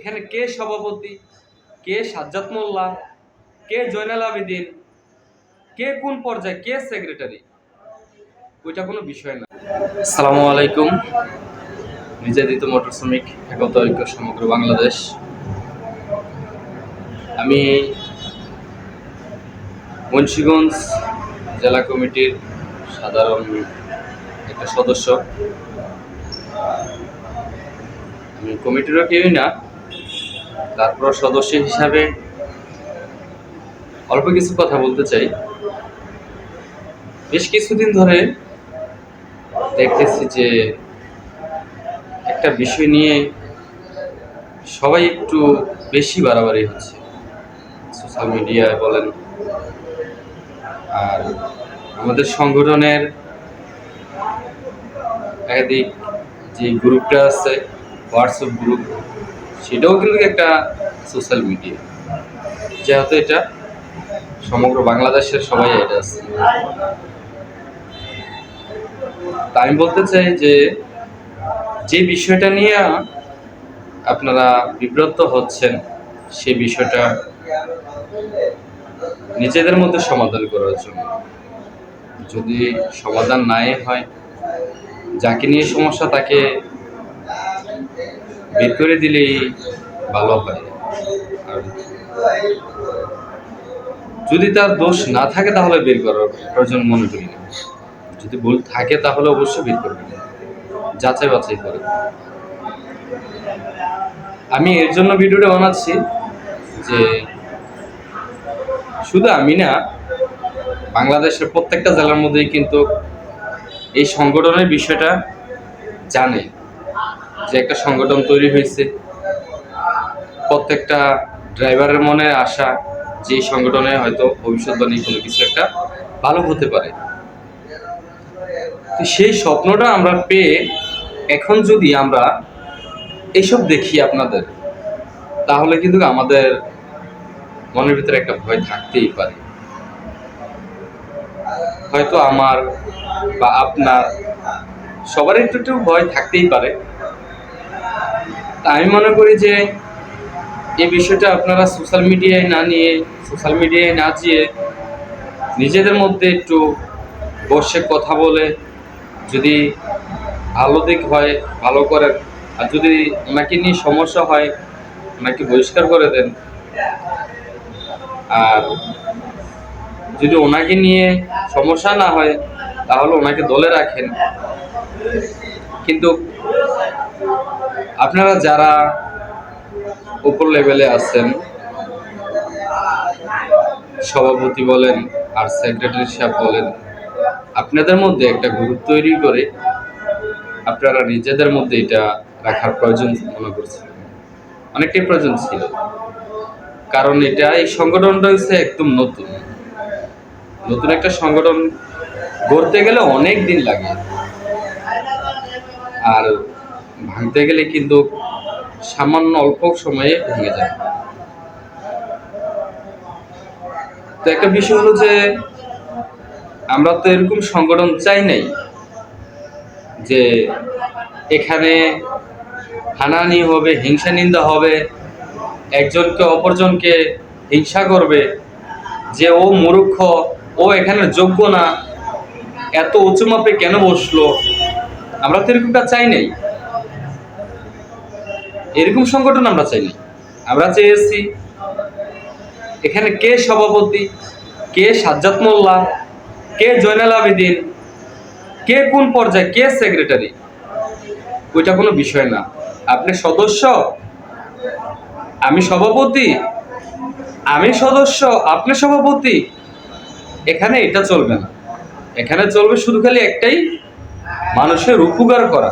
এখানে কে সভাপতি, কে সাজ্জাদ মোল্লা, কে জয়নাল আবেদিন, কে কোন পর্যায়ে, কে সেক্রেটারি, ওইটা কোনো বিষয় না। আসসালামু আলাইকুম। নির্যাতিত মোটর শ্রমিক একতা ঐক্য সমগ্র বাংলাদেশ। আমি মুন্সিগঞ্জ জেলা কমিটির সাধারণ একটা সদস্য। আমি কমিটিরও কেউই না, তারপর সদস্য হিসাবে অল্প কিছু কথা বলতে চাই। বেশ কিছুদিন ধরে দেখতেছি যে একটা বিষয় নিয়ে সবাই একটু বেশি বাড়াবাড়ি হচ্ছে, সোশ্যাল মিডিয়ায় বলেন আর আমাদের সংগঠনের একাধিক যে গ্রুপটা আছে, হোয়াটসঅ্যাপ গ্রুপ, সেটাও কিন্তু একটা সোশ্যাল মিডিয়া, যেহেতু এটা সমগ্র বাংলাদেশের সবাই এটা আছে। তা আমি বলতে চাই যে বিষয়টা নিয়ে আপনারা বিব্রত হচ্ছেন, সেই বিষয়টা নিজেদের মধ্যে সমাধান করার জন্য। যদি সমাধান নাই হয়, যাকে নিয়ে সমস্যা তাকে বের করে দিলেই ভালো হয়। আর যদি তার দোষ না থাকে তাহলে বের করার প্রয়োজন মনে করি না। যদি ভুল থাকে তাহলে অবশ্যই বের করবেন, যাচাই বাছাই করে। আমি এর জন্য ভিডিওটা বানাচ্ছি যে শুধু আমি না, বাংলাদেশের প্রত্যেকটা জেলার মধ্যেই কিন্তু এই সংগঠনের বিষয়টা জানে যে একটা সংগঠন তৈরি হয়েছে। প্রত্যেকটা ড্রাইভারের মনে আশা যে এই সংগঠনে হয়তো ভবিষ্যৎবাণী কোনো কিছু একটা ভালো হতে পারে। তো সেই স্বপ্নটা আমরা পেয়ে এখন যদি আমরা এইসব দেখি আপনাদের, তাহলে কিন্তু আমাদের মনের ভিতরে একটা ভয় থাকতেই পারে। হয়তো আমার বা আপনার সবার একটু একটু ভয় থাকতেই পারে। তা আমি মনে করি যে এই বিষয়টা আপনারা সোশ্যাল মিডিয়ায় না নিয়ে, সোশ্যাল মিডিয়ায় না যেয়ে নিজেদের মধ্যে একটু বসে কথা বলে, যদি ভালো দিক হয় ভালো করেন, আর যদি ওনাকে নিয়ে সমস্যা হয় ওনাকে বহিষ্কার করে দেন। আর যদি ওনাকে নিয়ে সমস্যা না হয় তাহলে ওনাকে দলে রাখেন। কিন্তু আপনারা যারা উপর লেভেলে আছেন, সভাপতি বলেন আর সেক্রেটারি সাহেব বলেন, আপনাদের মধ্যে একটা গ্রুপ তৈরি করে আপনারা নিজেদের মধ্যে এটা রাখার প্রয়োজন মনে করছেন, অনেকটাই প্রয়োজন ছিল। কারণ এটা, এই সংগঠনটা হচ্ছে একদম নতুন একটা সংগঠন গড়তে গেলে অনেক দিন লাগে, আর ভাঙতে গেলে কিন্তু সামান্য অল্প সময়ে ভেঙে যায়। তো একটা বিষয় হলো যে আমরা তো এরকম সংগঠন চাই নাই যে এখানে হানাহানি হবে, হিংসা নিন্দা হবে, একজনকে অপরজনকে হিংসা করবে যে ও মূর্খ, ও এখানে যোগ্য না, এত উঁচু মাপে কেন বসলো। আমরা তো এরকমটা চাই নাই, এরকম সংগঠন আমরা চাই নাই। আমরা চেয়েছি এখানে কে সভাপতি, কে সাজ্জাদ মোল্লা, কে জয়নাল আবেদিন, কে কোন পর্যায়ে, কে সেক্রেটারি, ওইটা কোনো বিষয় না। আপনি সদস্য, আমি সভাপতি, আমি সদস্য, আপনি সভাপতি, এখানে এটা চলবে না। এখানে চলবে শুধু খালি একটাই, মানুষের উপকার করা।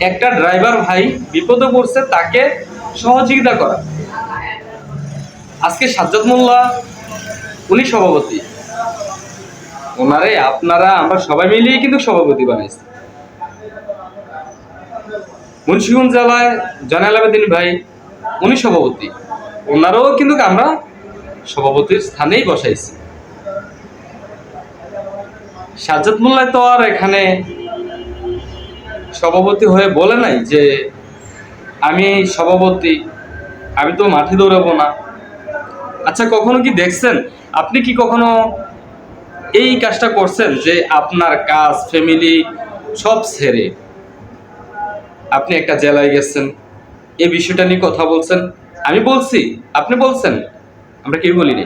একটা ড্রাইভার ভাই বিপদে পড়ছে, তাকে সহযোগিতা করা। আজকে সাজ্জাদ মোল্লা উনি সভাপতি, ওনারে আপনারা আমরা সবাই মিলিয়ে কিন্তু সভাপতি বানাইছি। মুন্সিগঞ্জ জেলায় জয়নাল আবেদিন ভাই উনি সভাপতি, ওনারাও কিন্তু আমরা সভাপতির স্থানেই বসাইছি। সাজ্জাদ মোল্লা তো আর এখানে সভাপতি হয়ে বলে নাই যে আমি সভাপতি, আমি তো মাঠে দৌড়াবো না। আচ্ছা, কখনো কি দেখছেন, আপনি কি কখনো এই কাজটা করছেন যে আপনার কাজ, ফ্যামিলি সব ছেড়ে আপনি একটা জেলায় গেছেন, এই বিষয়টা নিয়ে কথা বলছেন? আমি বলছি, আপনি বলছেন, আমরা কেউ বলিনি।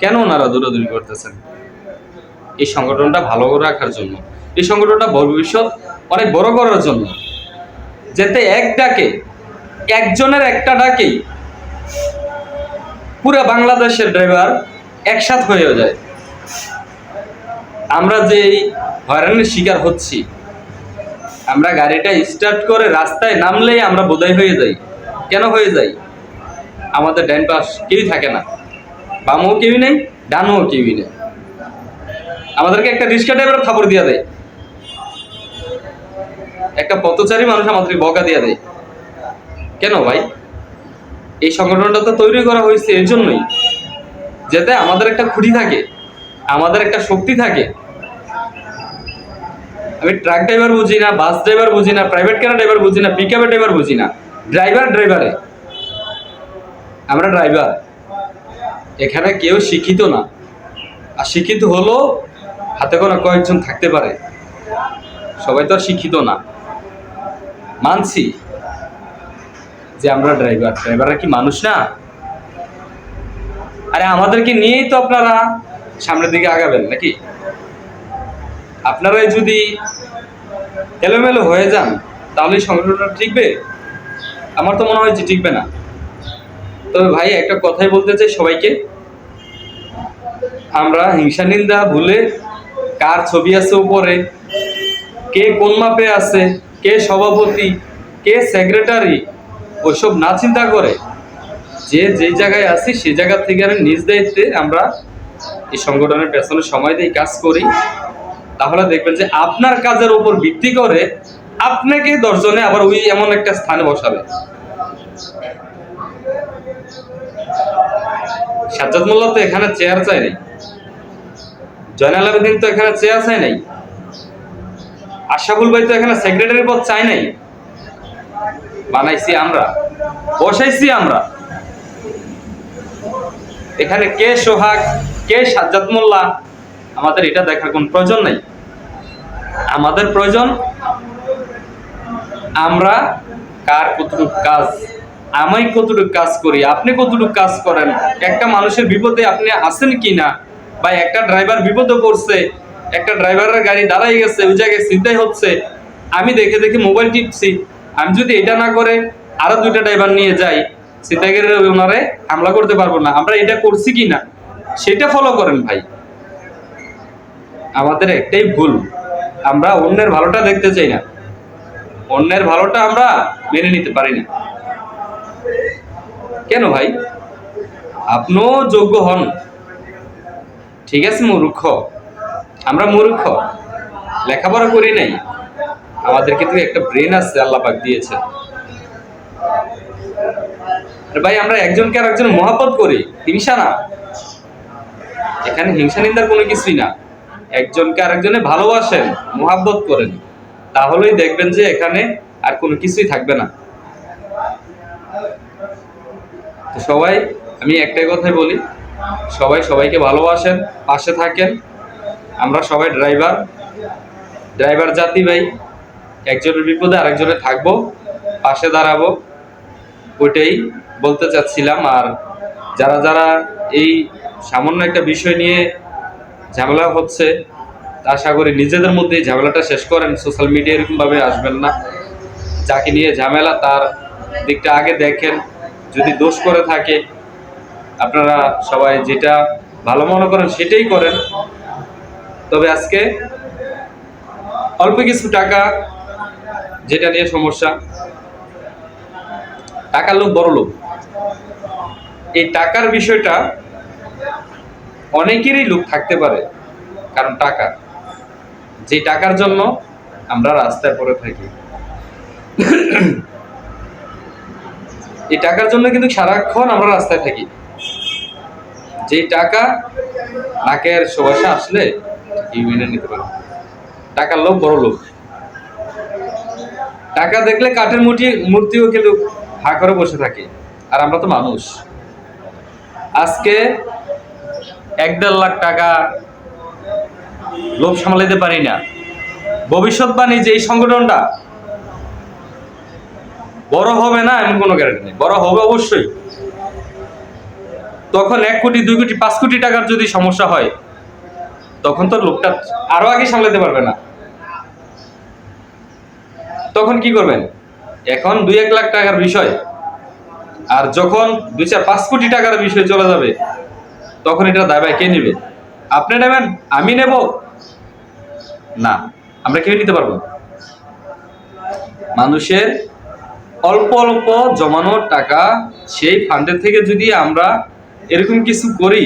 কেন ওনারা দৌড়াদৌড়ি করতেছেন? এই সংগঠনটা ভালো করে রাখার জন্য, এই সংগঠনটা ভবিষ্যৎ অনেক বড় করার জন্য, যাতে এক ডাকে, একজনের একটা ডাকেই পুরো বাংলাদেশের ড্রাইভার একসাথ হয়ে যায়। আমরা যে এই হয়রানির শিকার হচ্ছি, আমরা গাড়িটা স্টার্ট করে রাস্তায় নামলেই আমরা বোধহয় হয়ে যাই। কেন হয়ে যাই? আমাদের ডান পাশ কেউই থাকে না, বামও কেউই নেই, ডানও কেউই নেই। আমাদেরকে একটা রিক্সা ড্রাইভার থাপড় দিয়ে দেয়, একটা পথচারী মানুষ আমাদেরকে বকা দিয়ে দেয়। কেন ভাই? এই সংগঠনটা তো তৈরি করা হয়েছে এর জন্যই, যাতে আমাদের একটা খুঁটি থাকে, আমাদের একটা শক্তি থাকে। আমি ট্রাক ড্রাইভার বুঝি না, বাস ড্রাইভার বুঝি না, প্রাইভেট কার ড্রাইভার বুঝি না, পিকআপের ড্রাইভার বুঝি না। ড্রাইভারে আমরা ড্রাইভার। এখানে কেউ শিক্ষিত না, আর শিক্ষিত হলো হাতে গোনা কয়েকজন থাকতে পারে, সবাই তো আর শিক্ষিত না। মানছি যে আমরা ড্রাইভাররা কি মানুষ না? আরে আমাদেরকে নিয়েই তো আপনারা সামনের দিকে আগাবেন নাকি? আপনারাই যদি এলোমেলো হয়ে যান, তাহলে সংগঠনটা টিকবে? আমার তো মনে হয় যে টিকবে না। তবে ভাই, একটা কথাই বলতে চাই সবাইকে, আমরা হিংসা নিন্দা ভুলে, কার ছবি আছে উপরে, কে কোন মাপে আছে, কে সভাপতি, কে সেক্রেটারি, ওইসব না চিন্তা করে যে যেই জায়গায় আছি সেই জায়গা থেকে আমি নিজ দায়িত্বে আমরা এই সংগঠনের পেছনে সময় দিয়ে কাজ করি, তাহলে দেখবেন যে আপনার কাজের উপর ভিত্তি করে আপনাকে 10 জনে আবার ওই এমন একটা স্থানে বসাবে। সাজ্জাদ মোল্লা তো এখানে চেয়ার চাই নাই, জয়নাল আবেদিন তো এখানে চেয়ার চাই নাই, আশরাফুল ভাই তো এখানে সেক্রেটারি পদ চাই নাই। বানাইছি আমরা, বসাইছি আমরা। এখানে কে সোহাগ, কে সাজ্জাদ মোল্লা, আমাদের এটা দেখার কোন প্রয়োজন নাই। আমাদের প্রয়োজন আমরা কার কতটুকু কাজ, আমি কতটুকু কাজ করি, আপনি কতটুকু কাজ করেন, একটা মানুষের বিপদে আপনি আছেন কি না, বা একটা ড্রাইভার বিপদে পড়ছে, একটা ড্রাইভারের গাড়ি দাঁড়াই গেছে, ওই জায়গায় চিন্তাই হচ্ছে, আমি দেখে দেখে মোবাইল টিপছি, আমি যদি এটা না করে আরো 2টা ড্রাইভার নিয়ে যাই, চিন্তাগারের ওনারে হামলা করতে পারবো না। আমরা এটা করছি কি না সেটা ফলো করেন ভাই। আমাদের একটাই ভুল, আমরা অন্যের ভালোটা দেখতে চাই না, অন্যের ভালোটা আমরা মেনে নিতে পারি না। কেন ভাই? আপনিও যোগ্য হন, ঠিক আছে, মূর্খ, আমরা মূর্খ, লেখাপড়া করি নাই, আমাদের কিন্তু একটা ব্রেন আছে, আল্লাহ পাক দিয়েছে। ভাই, আমরা একজনকে আর একজন মহব্বত করি, হিংসা না। এখানে হিংসা নিন্দার কোনো কিছুই না। একজনকে আরেকজনে ভালোবাসেন, মহব্বত করেন, তাহলেই দেখবেন যে এখানে আর কোনো কিছুই থাকবে না। তো সবাই, আমি একটাই কথাই বলি, সবাই সবাইকে ভালোবাসেন, পাশে থাকেন। আমরা সবাই ড্রাইভার জাতি ভাই, একজনের বিপদে আরেকজনে থাকবো, পাশে দাঁড়াবো, ওইটাই বলতে চাচ্ছিলাম। আর যারা যারা এই সামান্য একটা বিষয় নিয়ে ঝামেলা হচ্ছে, আশা করি নিজেদের মধ্যে এই ঝামেলাটা শেষ করেন, সোশ্যাল মিডিয়া এরকমভাবে আসবেন না। যাকে নিয়ে ঝামেলা তার দিকটা আগে দেখেন, যদি দোষ করে থাকে আপনারা সবাই যেটা ভালো মনে করেন সেটাই করেন। তবে আজকে অল্প কিছু টাকা, যেটা নিয়ে সমস্যা, টাকার লোক বড় লোক, এই টাকার বিষয়টা অনেকেরই লোক থাকতে পারে, কারণ টাকা, যে টাকার জন্য আমরা রাস্তায় পড়ে থাকি, এই টাকার জন্য কিন্তু সারাক্ষণ আমরা রাস্তায় থাকি। যে টাকা নাকের সুবাসে আসলে মেনে নিতে পারে। টাকার লোক বড় লোক, টাকা দেখলে কাঠের মূর্তিও কিন্তু হা করে বসে থাকে। আর আমরা তো মানুষ। আজকে 1-1.5 লাখ টাকা লোভ সামলাইতে পারি না, ভবিষ্যৎবাণী যে এই সংগঠনটা বড় হবে না এমন কোনো গ্যারান্টি নেই। বড় হবে অবশ্যই। তখন 1 কোটি 2 কোটি 5 কোটি টাকার যদি সমস্যা হয়, তখন তো লোকটা আরো আগে সামলাতে পারবে না। তখন কি করবেন? এখন 2-1 লাখ টাকার বিষয়, আর যখন 2-4-5 কোটি টাকার বিষয় চলে যাবে, তখন এটা দায় কে নেবে? আপনি নেবেন? আমি নেব না, আমরা কেউ নিতে পারবো না। মানুষের অল্প অল্প জমানো টাকা, সেই ফান্ডের থেকে যদি আমরা এরকম কিছু করি,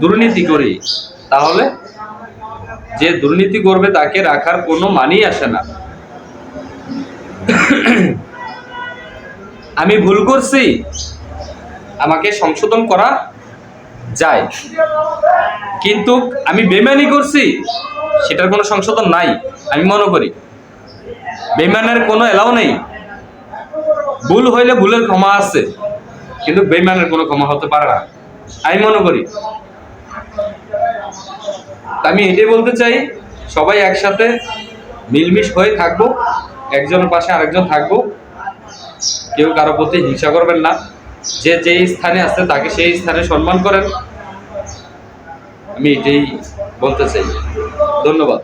দুর্নীতি করি, তাহলে যে দুর্নীতি করবে তাকে রাখার কোনো মানেই আসে না। আমি ভুল করছি, আমাকে সংশোধন করা যায়, কিন্তু আমি বেইমানি করছি সেটার কোনো সংশোধন নাই। আমি মনে করি বেইমানের কোনো এলাও নেই। ভুল হইলে ভুলের ক্ষমা আছে, কিন্তু বেইমানের কোনো ক্ষমা হতে পারে না, আমি মনে করি। আমি এটাই বলতে চাই, সবাই একসাথে মিলমিশ হয়ে থাকবো, একজনের পাশে আরেকজন থাকবো, কেউ কারো প্রতি হিংসা করবেন না। যে যেই স্থানে আছে তাকে সেই স্থানে সম্মান করেন। আমি এটাই বলতে চাই। ধন্যবাদ।